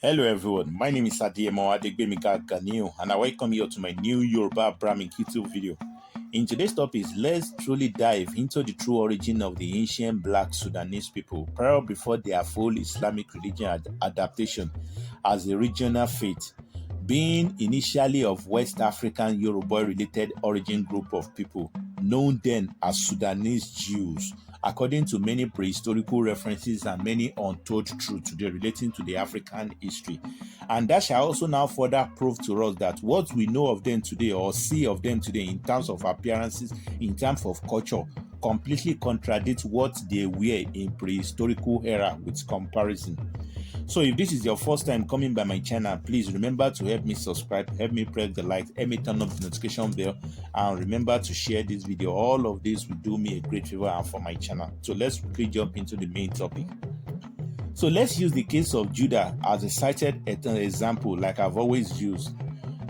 Hello everyone, my name is Adiemo Adegbemiga Ganiu and I welcome you to my new Yoruba-Abrahamic YouTube video. In today's topic, let's truly dive into the true origin of the ancient black Sudanese people prior before their full Islamic religion adaptation as a regional faith, being initially of West African Yoruba-related origin group of people known then as Sudanese Jews, according to many prehistorical references and many untold truths today relating to the African history. And that shall also now further prove to us that what we know of them today or see of them today in terms of appearances, in terms of culture, completely contradicts what they were in prehistorical era with comparison. So if this is your first time coming by my channel, please remember to help me subscribe, help me press the like, help me turn on the notification bell, and remember to share this video. All of this will do me a great favor and for my channel. So let's quickly jump into the main topic. So let's use the case of Judah as a cited example like I've always used.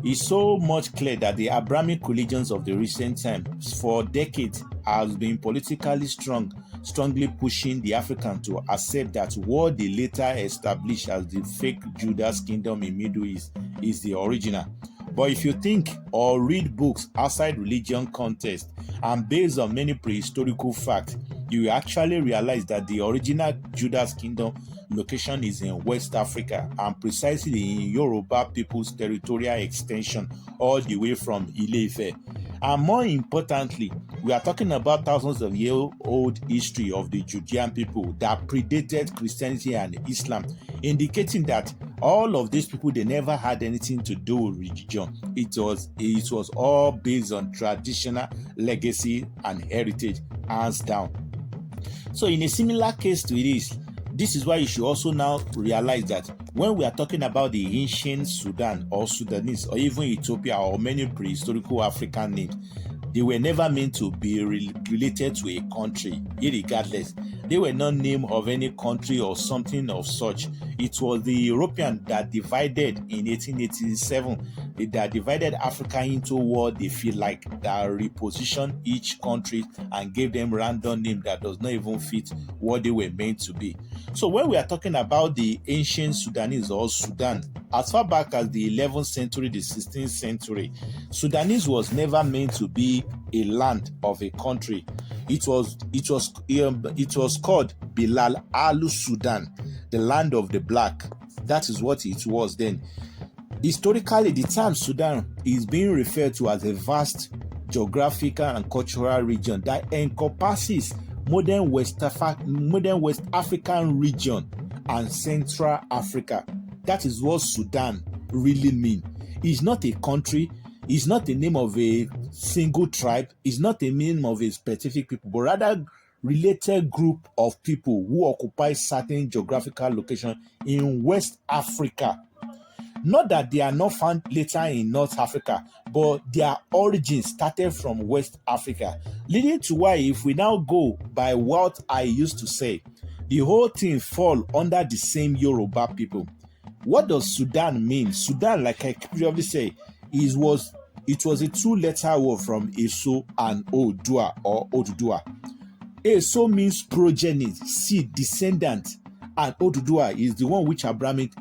It's so much clear that the Abrahamic religions of the recent times for decades has been politically strongly pushing the African to accept that what they later established as the fake Judah's kingdom in Middle East is the original. But if you think or read books outside religion context and based on many prehistorical facts, you actually realize that the original Judah's kingdom location is in West Africa and precisely in Yoruba people's territorial extension all the way from Ile-Ife. And more importantly, we are talking about thousands of year old history of the Judean people that predated Christianity and Islam, indicating that all of these people, they never had anything to do with religion. It was all based on traditional legacy and heritage, hands down. So in a similar case to this is why you should also now realize that when we are talking about the ancient Sudan or Sudanese or even Ethiopia or many prehistorical African names, they were never meant to be related to a country, irregardless. They were not named of any country or something of such. It was the European that divided in 1887, that divided Africa into what they feel like, that repositioned each country and gave them random name that does not even fit what they were meant to be. So when we are talking about the ancient Sudanese or Sudan, as far back as the 11th century, the 16th century, Sudanese was never meant to be a land of a country. It was called Bilal Alu Sudan, the land of the black. That is what it was then. Historically, the term Sudan is being referred to as a vast geographical and cultural region that encompasses modern West African region and Central Africa. That is what Sudan really means. It's not a country, it's not the name of a single tribe, it's not the name of a specific people, but rather related group of people who occupy certain geographical location in West Africa. Not that they are not found later in North Africa, but their origin started from West Africa, leading to why, if we now go by what I used to say, the whole thing fall under the same Yoruba people. What does Sudan mean? Sudan, like I previously said, it was a two-letter word from Eso and Odua or Odudua. Eso means progeny, seed, descendant, and Odudua is the one which Abrahamic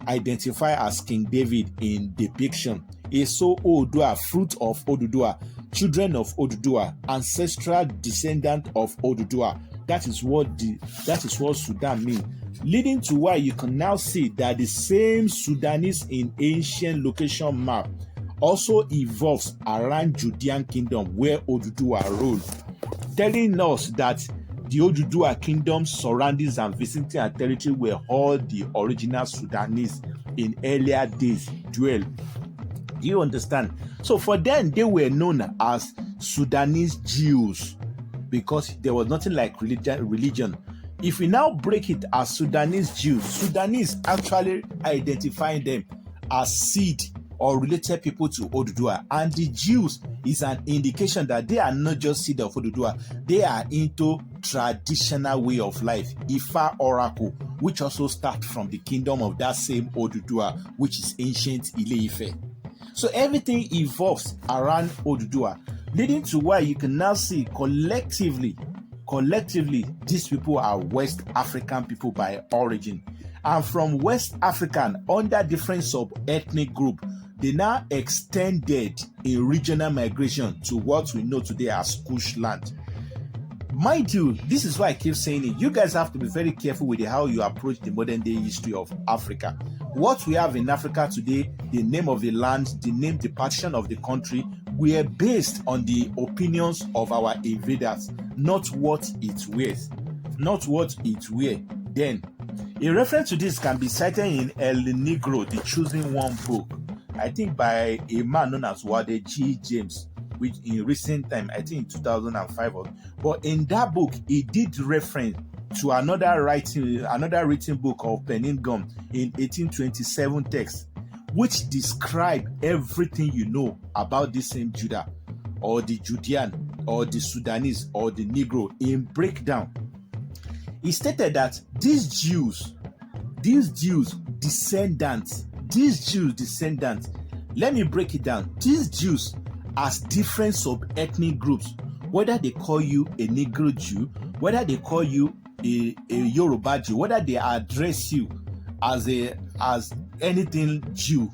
identify as King David in depiction. Eso Odua, fruit of Odudua, children of Odudua, ancestral descendant of Odudua. That is what Sudan means. Leading to why you can now see that the same Sudanese in ancient location map also evolves around Judean kingdom where Odudua ruled, telling us that the Odudua kingdom's surroundings and vicinity and territory were all the original Sudanese in earlier days dwell. Do you understand? So for them, they were known as Sudanese Jews because there was nothing like religion. If we now break it as Sudanese Jews, Sudanese actually identifying them as seed or related people to Odudua, and the Jews is an indication that they are not just seed of Odudua, they are into traditional way of life, Ifa oracle, which also starts from the kingdom of that same Odudua, which is ancient Ile-Ife. So everything evolves around Odudua, leading to why you can now see collectively, these people are West African people by origin. And from West African under different sub-ethnic group, they now extended a regional migration to what we know today as Kush land. Mind you, this is why I keep saying it. You guys have to be very careful with how you approach the modern day history of Africa. What we have in Africa today, the name of the land, the name, the partition of the country, were based on the opinions of our invaders, not what it was, not what it were then. A reference to this can be cited in El Negro, the Choosing One book, I think by a man known as Wade G. James, which in recent time, I think in 2005. But in that book, he did reference to another written book of Peningum in 1827 text, which describe everything you know about the same Judah, or the Judean, or the Sudanese, or the Negro in breakdown. He stated that these Jews descendants, let me break it down. These Jews as different sub-ethnic groups, whether they call you a Negro Jew, whether they call you a Yoruba Jew, whether they address you as anything Jew,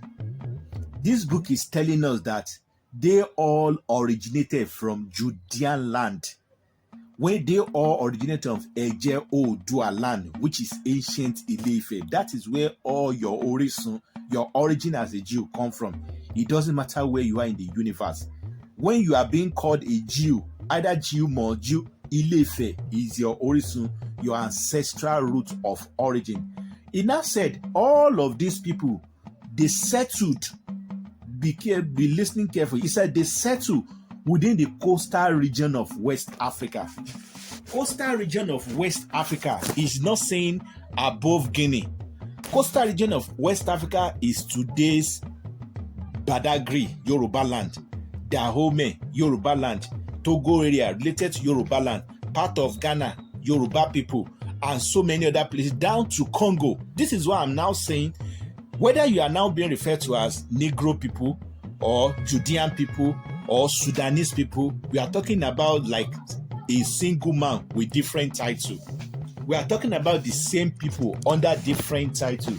this book is telling us that they all originated from Judean land, where they all originated from Ijebu land, which is ancient Ile-Ife. That is where all your origin as a Jew come from. It doesn't matter where you are in the universe. When you are being called a Jew, either Jew or Jew, Ile-Ife is your origin, your ancestral root of origin. He now said all of these people, they settled, be listening carefully. He said they settled within the coastal region of West Africa. Coastal region of West Africa is not saying above Guinea. Coastal region of West Africa is today's Badagry, Yoruba land, Dahomey, Yoruba land, Togo area related to Yoruba land, part of Ghana, Yoruba people, and so many other places down to Congo. This is why I'm now saying, whether you are now being referred to as Negro people or Judean people or Sudanese people, we are talking about like a single man with different title. We are talking about the same people under different title.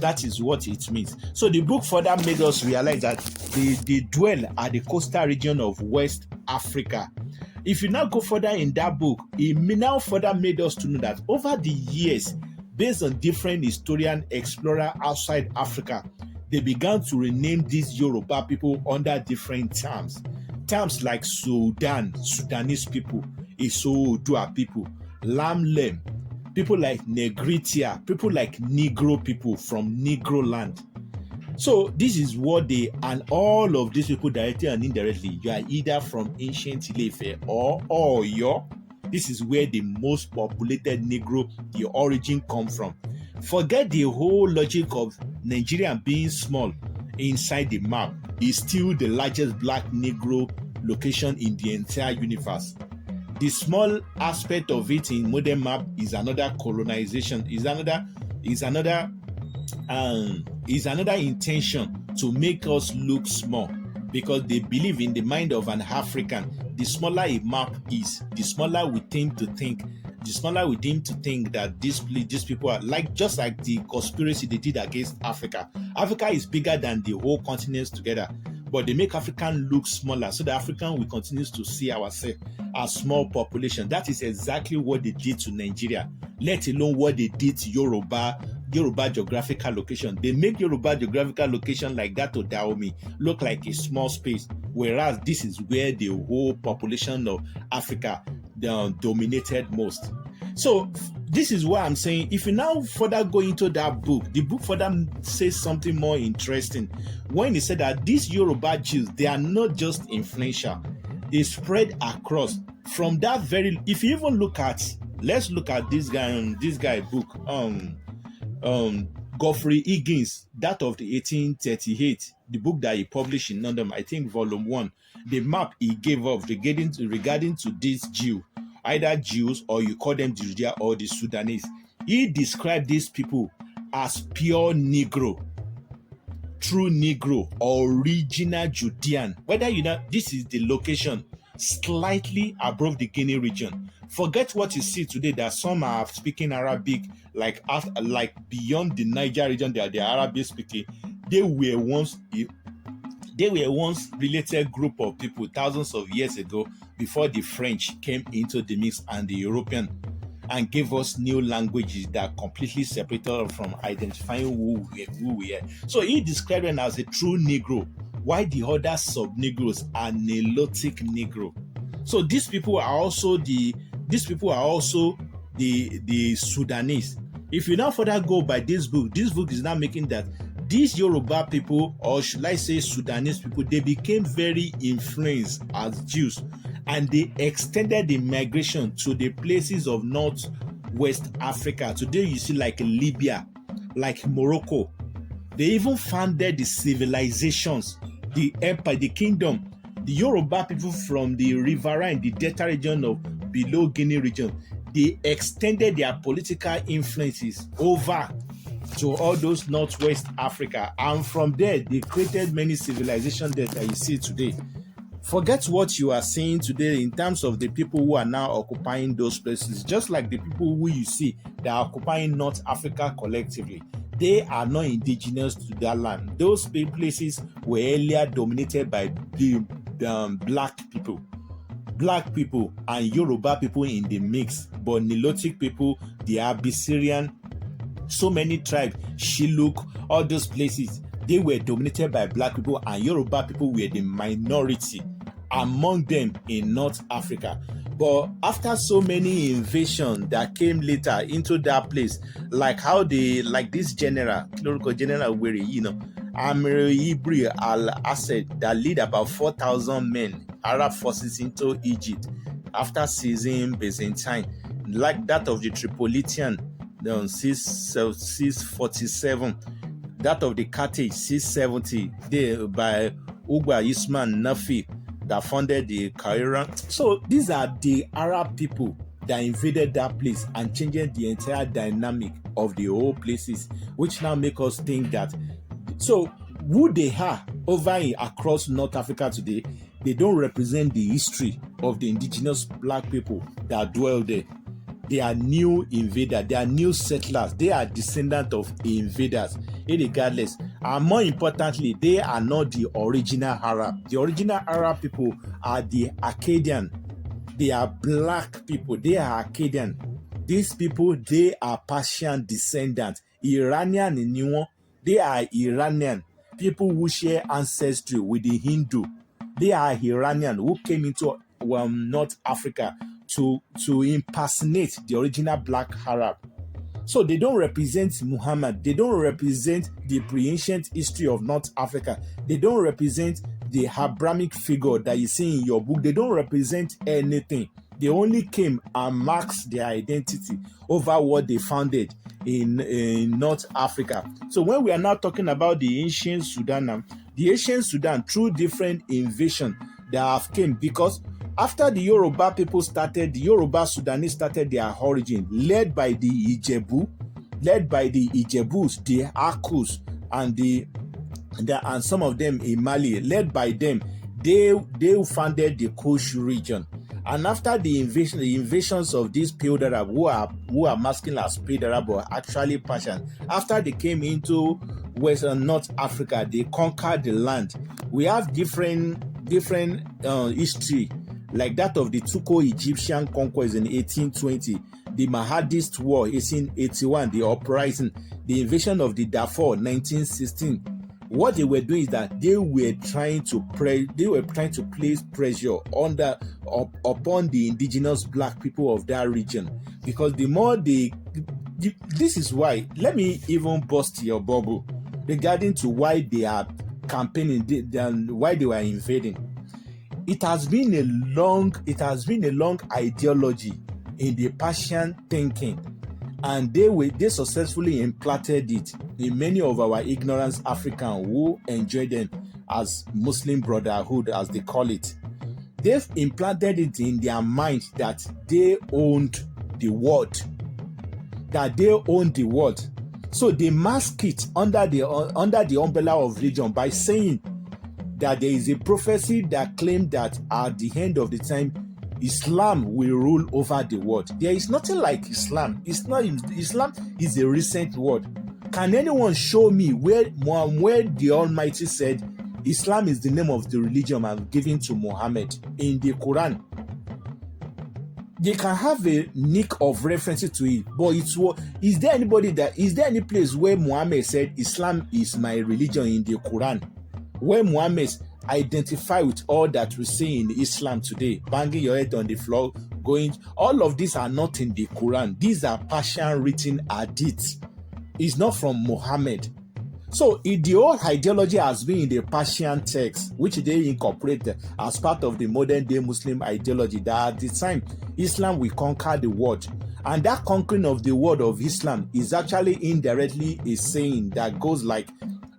That is what it means. So the book further made us realize that they dwell at the coastal region of West Africa. If you now go further in that book, it now further made us to know that over the years, based on different historian explorer outside Africa, they began to rename these Yoruba people under different terms. Terms like Sudan, Sudanese people, Iso-Odua people, Lamlem, people like Negritia, people like Negro people from Negroland. So this is what and all of these people directly and indirectly, you are either from ancient Ile-Ife or Oyo. This is where the most populated Negro, the origin come from. Forget the whole logic of Nigeria being small inside the map. It's still the largest black Negro location in the entire universe. The small aspect of it in modern map is another colonization, is another intention to make us look small, because they believe in the mind of an African, the smaller a map is, the smaller we deem to think that these people are like, just like the conspiracy they did against Africa. Africa is bigger than the whole continents together, but they make African look smaller so the African will continue to see ourselves as small population. That is exactly what they did to Nigeria, let alone what they did to Yoruba geographical location. They make Yoruba geographical location like that to Dahomey look like a small space, whereas this is where the whole population of Africa dominated most. So this is why I'm saying, if you now further go into that book, the book further says something more interesting when he said that these Yoruba Jews, they are not just influential, they spread across from that very. If you even let's look at this guy book, Godfrey Higgins, that of the 1838, the book that he published in London, I think volume 1, the map he gave up regarding to this Jew, either Jews or you call them Judea or the Sudanese. He described these people as pure Negro, true Negro, original Judean. Whether you know, this is the location slightly above the Guinea region. Forget what you see today that some are speaking Arabic like beyond the Niger region, they are Arabic speaking. They were once related group of people thousands of years ago before the French came into the mix and the European and gave us new languages that completely separated us from identifying who we are. So he described them as a true Negro, while the other sub-Negroes are Nilotic Negro. So these people are also the Sudanese. If you now further go by this book is now making that these Yoruba people, or should I say Sudanese people, they became very influenced as Jews, and they extended the migration to the places of Northwest Africa. Today you see like Libya, like Morocco. They even founded the civilizations, the empire, the kingdom. The Yoruba people from the riverine, the Delta region of below Guinea region, they extended their political influences over to all those Northwest Africa, and from there they created many civilizations that you see today. Forget what you are seeing today in terms of the people who are now occupying those places, just like the people who you see that are occupying North Africa collectively. They are not indigenous to that land. Those places were earlier dominated by the black people and Yoruba people in the mix, but Nilotic people, the Abyssinian, so many tribes, Shilluk, all those places, they were dominated by black people, and Yoruba people were the minority among them in North Africa. But after so many invasions that came later into that place, like this general Weri, Amir Ibri al-Assad, that lead about 4,000 men, Arab forces into Egypt after seizing Byzantine, like that of the Tripolitan 647, that of the Carthage 670, by Ugba Isman Nafi, that founded the Cairo. So these are the Arab people that invaded that place and changed the entire dynamic of the whole places, which now make us think that, so who they are across North Africa today, they don't represent the history of the indigenous black people that dwell there. They are new invaders, they are new settlers, they are descendants of invaders, irregardless. And more importantly, they are not the original Arab. The original Arab people are the Akkadian. They are black people, they are Akkadian. These people, they are Persian descendants. Iranian in New, they are Iranian. People who share ancestry with the Hindu. They are Iranian who came into North Africa to impersonate the original black Arab. So they don't represent Muhammad. They don't represent the pre-ancient history of North Africa. They don't represent the Abrahamic figure that you see in your book. They don't represent anything. They only came and marked their identity over what they founded in North Africa. So when we are now talking about the ancient Sudan, through different invasion that have came, because after the Yoruba people started, the Yoruba Sudanese started their origin, led by the Ijebu, Ijebus, the Akus, and some of them in Mali, led by them. They founded the Kush region. And after the invasions of these Pale Arab, who are masking as Pale Arab, but actually Persian, after they came into Western North Africa, they conquered the land. We have different history, like that of the Turco-Egyptian conquest in 1820, the Mahadist War 1881, the uprising, the invasion of the Darfur 1916. What they were doing is that they were trying to place pressure upon the indigenous black people of that region, because the more this is why, let me even bust your bubble regarding to why they are campaigning, why they were invading. It has been a long ideology in the Persian thinking, and they successfully implanted it in many of our ignorant Africans who enjoy them as Muslim Brotherhood, as they call it. They've implanted it in their mind that they owned the world. So they mask it under the umbrella of religion by saying that there is a prophecy that claimed that at the end of the time, Islam will rule over the world. There is nothing like Islam. Islam is a recent word. Can anyone show me where the Almighty said Islam is the name of the religion I'm giving to Muhammad in the Quran? They can have a nick of references to it, but is there any place where Muhammad said Islam is my religion in the Quran? Where Muhammad identify with all that we see in Islam today, banging your head on the floor, all of these are not in the Quran. These are Persian written hadiths. It's not from Muhammad. So the whole ideology has been in the Persian text, which they incorporated as part of the modern day Muslim ideology, that at the time Islam will conquer the world. And that conquering of the world of Islam is actually indirectly a saying that goes like,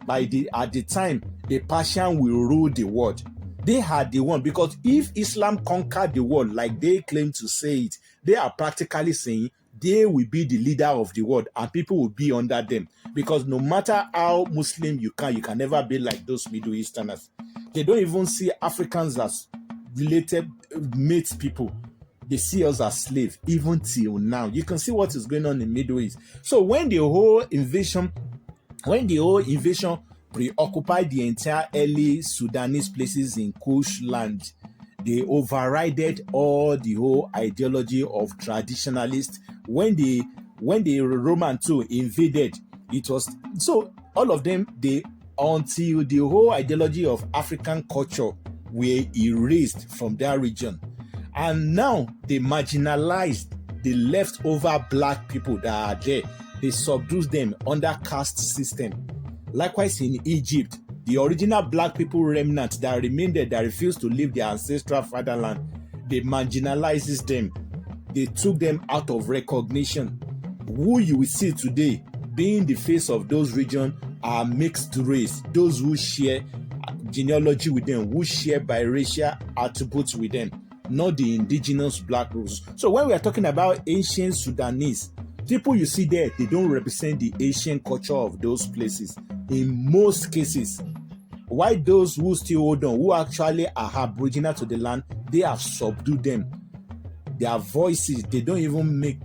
at the time the Persian will rule the world. They had the one, because if Islam conquered the world like they claim to say it, they are practically saying they will be the leader of the world and people will be under them. Because no matter how Muslim you can never be like those Middle Easterners. They don't even see Africans as related mates people. They see us as slaves, even till now. You can see what is going on in Middle East. So when the whole invasion preoccupied the entire early Sudanese places in Kush land, they overrided all the whole ideology of traditionalists. When the Roman too invaded, it was so all of them until the whole ideology of African culture were erased from that region. And now they marginalized the leftover black people that are there. They subdued them under caste system. Likewise in Egypt, the original black people remnant that remained there, that refused to leave their ancestral fatherland, they marginalized them. They took them out of recognition. Who you will see today being the face of those regions are mixed race, those who share genealogy with them, who share biracial attributes with them, not the indigenous black roots. So when we are talking about ancient Sudanese, people you see there, they don't represent the ancient culture of those places in most cases. Why those who still hold on, who actually are aboriginal to the land, they have subdued them. Their voices, they don't even make...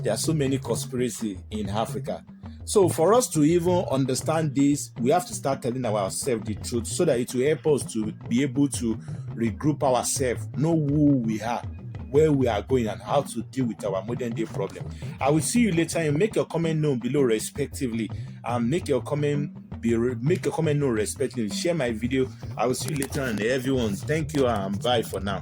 there are so many conspiracies in Africa. So for us to even understand this, we have to start telling ourselves the truth so that it will help us to be able to regroup ourselves, know who we are, where we are going, and how to deal with our modern day problem. I will see you later, and make your comment known below respectively. Make your comment known respectively. Share my video. I will see you later, and everyone, thank you and bye for now.